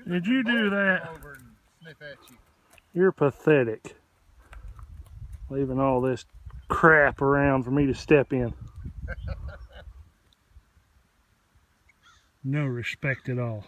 Did you do that? Over and sniff at you. You're pathetic. Leaving all this crap around for me to step in. No respect at all.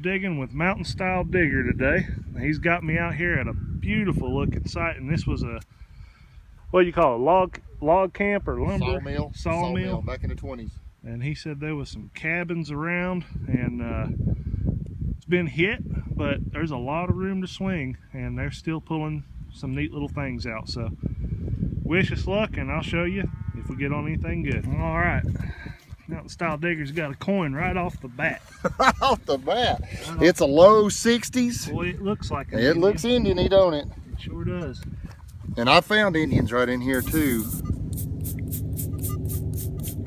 Digging with Mountain Style Digger today. He's got me out here at a beautiful looking site, and this was a, what do you call it, log camp or lumber? Sawmill back in the 20s. And he said there was some cabins around, and it's been hit, but there's a lot of room to swing, and they're still pulling some neat little things out. So wish us luck, and I'll show you if we get on anything good. All right. Mountain Style Digger's got a coin right off the bat. Right off the bat. It's a low 60s. Boy, it looks like an Indian. Looks Indian-y, don't it? It sure does. And I found Indians right in here too.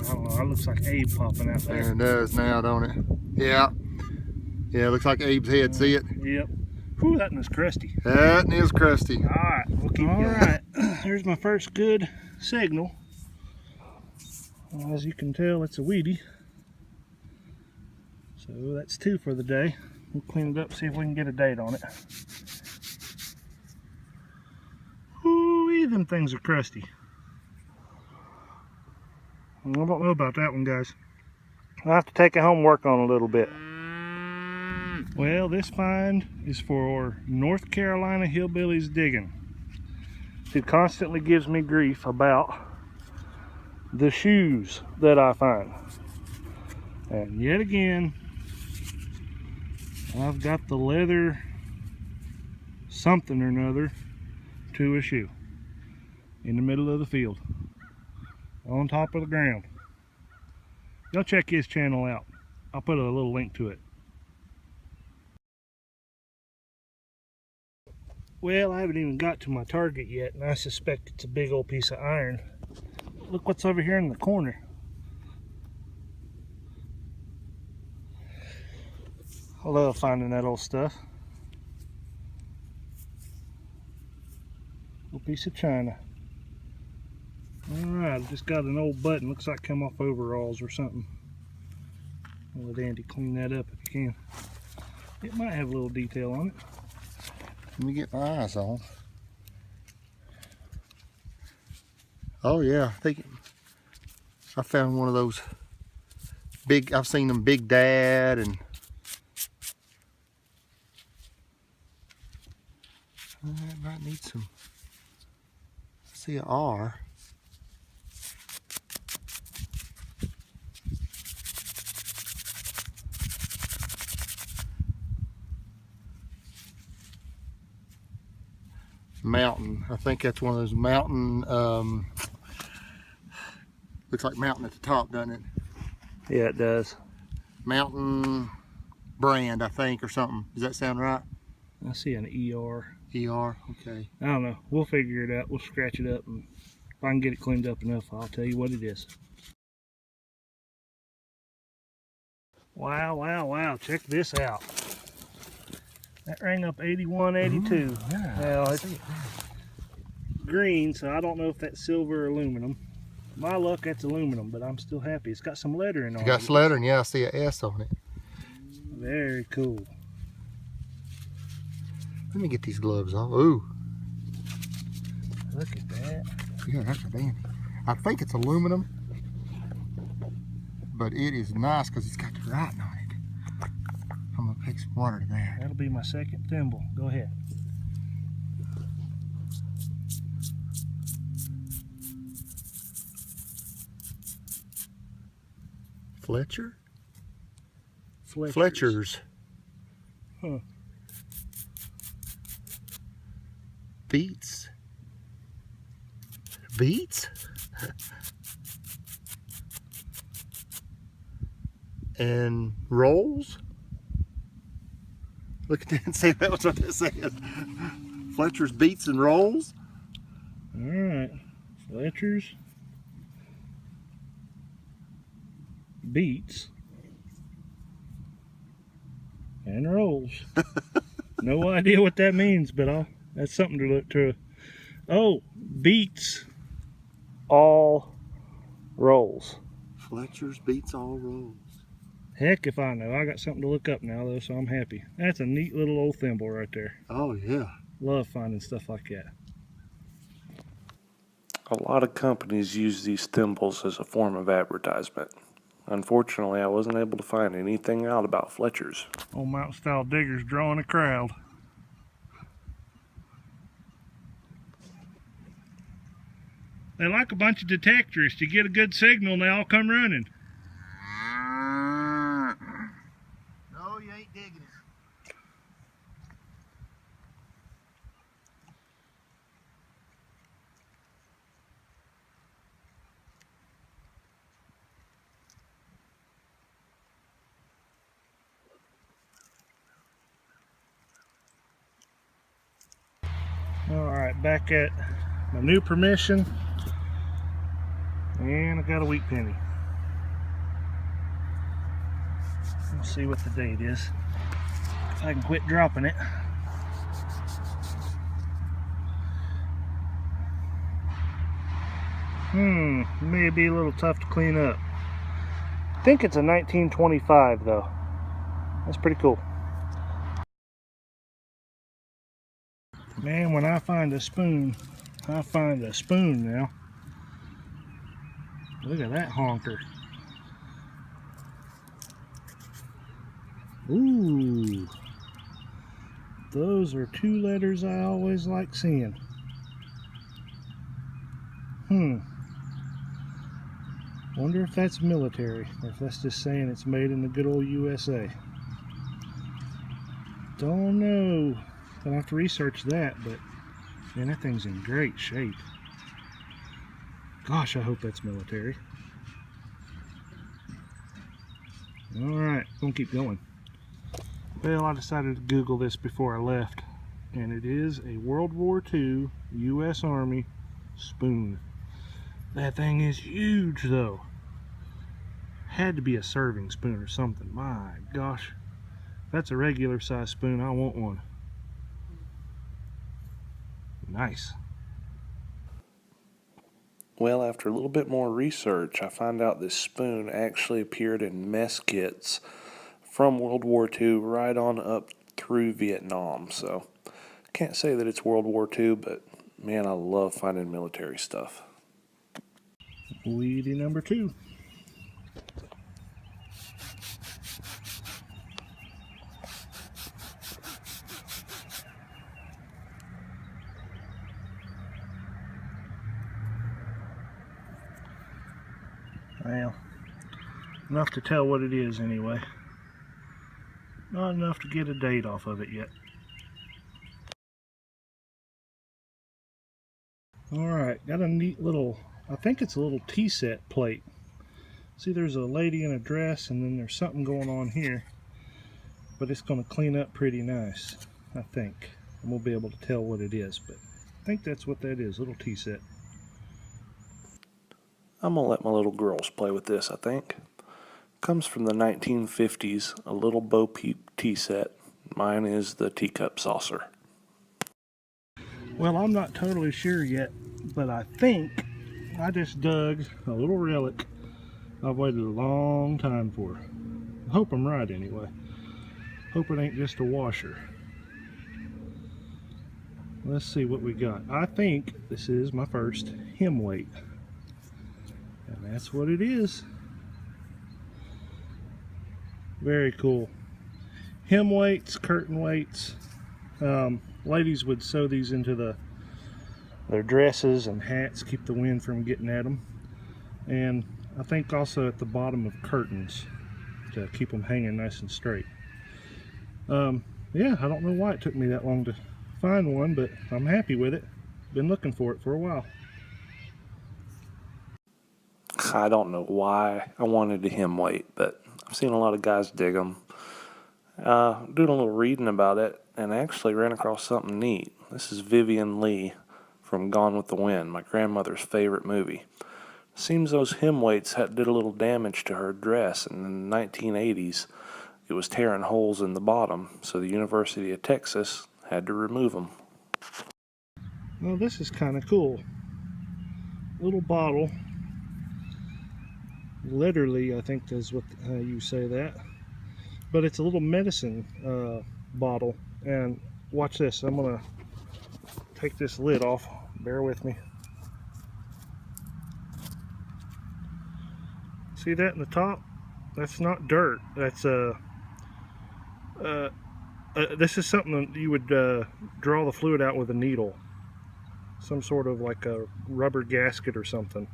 I don't know, it looks like Abe popping out there. It does now, don't it? Yeah. Yeah, it looks like Abe's head, see it? Yep. Whew, that one's crusty. That is crusty. All right, we'll keep going. All right, there's my first good signal. As you can tell, it's a weedy. So that's 2 for the day. We'll clean it up, see if we can get a date on it. Ooh, them things are crusty. I don't know about that one, guys. I'll have to take it home and work on a little bit. Well, this find is for North Carolina Hillbillies Digging, who constantly gives me grief about the shoes that I find. And yet again, I've got the leather something or another to a shoe in the middle of the field on top of the ground. Go check his channel out. I'll put a little link to it. Well, I haven't even got to my target yet, and I suspect it's a big old piece of iron. Look what's over here in the corner. I love finding that old stuff. Little piece of china. Alright, I just got an old button. Looks like come off overalls or something. I'll let Andy clean that up if you can. It might have a little detail on it. Let me get my eyes on. Oh yeah, I found one of those big, I've seen them Big Dad and I might need some, I see an R. Mountain, I think that's one of those mountain, looks like mountain at the top, doesn't it? Yeah, it does. Mountain brand, I think, or something. Does that sound right? I see an ER. ER, okay. I don't know. We'll figure it out. We'll scratch it up, and if I can get it cleaned up enough, I'll tell you what it is. Wow, wow, wow. Check this out. That rang up 8182. Yeah, well, it's green, so I don't know if that's silver or aluminum. My luck, that's aluminum, but I'm still happy. It's got some lettering on it. It's got some lettering, yeah, I see an S on it. Very cool. Let me get these gloves off. Ooh. Look at that. Yeah, that's a dandy. I think it's aluminum, but it is nice because it's got the writing on it. I'm gonna take some water to that. That'll be my second thimble. Go ahead. Fletcher? Fletcher's. Huh. beets. Beets? And rolls? Look at that and say that was what that said. Fletcher's beets and rolls? Alright. Fletcher's beets and rolls. No idea what that means, but that's something to look to. Oh, beets all rolls. Fletcher's beets all rolls. Heck if I know. I got something to look up now though, so I'm happy. That's a neat little old thimble right there. Oh yeah. Love finding stuff like that. A lot of companies use these thimbles as a form of advertisement. Unfortunately, I wasn't able to find anything out about Fletcher's. Old mountain style diggers drawing a crowd. They like a bunch of detectors. To get a good signal and they all come running. No, you ain't digging it. Alright, back at my new permission. And I got a wheat penny. Let's see what the date is. If I can quit dropping it. May be a little tough to clean up. I think it's a 1925 though. That's pretty cool. Man, when I find a spoon, I find a spoon now. Look at that honker. Ooh. Those are two letters I always like seeing. Wonder if that's military, or if that's just saying it's made in the good old USA. Don't know. I'll have to research that, but man, that thing's in great shape. Gosh, I hope that's military. Alright, gonna keep going. Well, I decided to Google this before I left, and it is a World War II U.S. Army spoon. That thing is huge though. Had to be a serving spoon or something. My gosh. If that's a regular size spoon, I want one. Nice. Well, after a little bit more research, I found out this spoon actually appeared in mess kits from World War II right on up through Vietnam. So, can't say that it's World War II, but man, I love finding military stuff. Weedy number 2. Well, enough to tell what it is anyway. Not enough to get a date off of it yet. Alright, got a neat little, I think it's a little tea set plate. See, there's a lady in a dress and then there's something going on here. But it's going to clean up pretty nice, I think. And we'll be able to tell what it is, but I think that's what that is, little tea set. I'm gonna let my little girls play with this, I think. Comes from the 1950s, a little Bo Peep tea set. Mine is the teacup saucer. Well, I'm not totally sure yet, but I think I just dug a little relic I've waited a long time for. I hope I'm right anyway. Hope it ain't just a washer. Let's see what we got. I think this is my first hem weight. And that's what it is. Very cool. Hem weights, curtain weights. Ladies would sew these into their dresses and hats, keep the wind from getting at them. And I think also at the bottom of curtains to keep them hanging nice and straight. Yeah, I don't know why it took me that long to find one, but I'm happy with it. Been looking for it for a while. I don't know why I wanted a hem weight, but I've seen a lot of guys dig them. Doing a little reading about it, and I actually ran across something neat. This is Vivian Lee from Gone with the Wind, my grandmother's favorite movie. Seems those hem weights did a little damage to her dress, and in the 1980s it was tearing holes in the bottom, so the University of Texas had to remove them. Well, this is kind of cool. Little bottle. Literally, I think is what you say that. But it's a little medicine bottle. And watch this. I'm going to take this lid off. Bear with me. See that in the top? That's not dirt. That's this is something that you would draw the fluid out with a needle. Some sort of like a rubber gasket or something.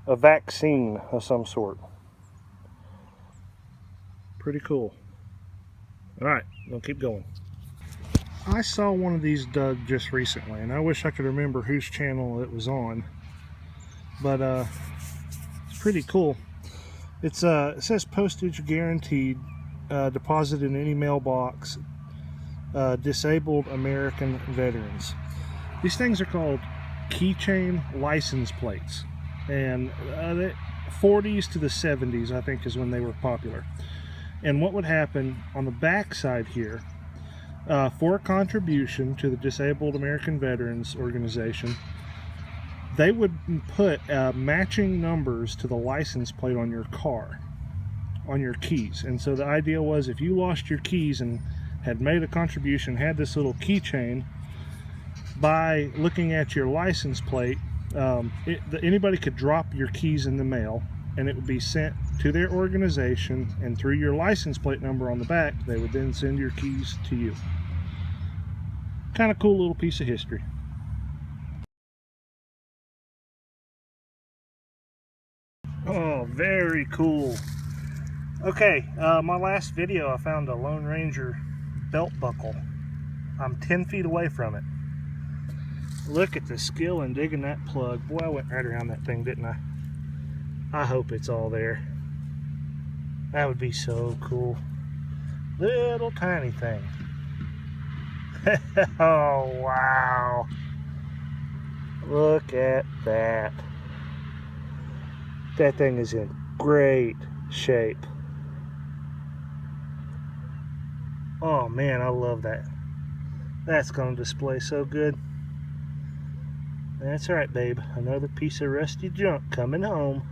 A vaccine of some sort. Pretty cool. Alright, we'll keep going. I saw one of these dug just recently, and I wish I could remember whose channel it was on. But it's pretty cool. It says postage guaranteed, deposit in any mailbox, disabled American veterans. These things are called keychain license plates, and the 40s to the 70s I think is when they were popular. And what would happen on the back side here, for a contribution to the Disabled American Veterans Organization, they would put matching numbers to the license plate on your car, on your keys. And so the idea was, if you lost your keys and had made a contribution, had this little keychain, by looking at your license plate, anybody could drop your keys in the mail, and it would be sent to their organization, and through your license plate number on the back, they would then send your keys to you. Kind of cool little piece of history. Oh, very cool. Okay, my last video I found a Lone Ranger belt buckle. I'm 10 feet away from it. Look at the skill in digging that plug. Boy, I went right around that thing, didn't I? I hope it's all there. That would be so cool. Little tiny thing. Oh, wow. Look at that. That thing is in great shape. Oh man, I love that. That's going to display so good. That's right, babe. Another piece of rusty junk coming home.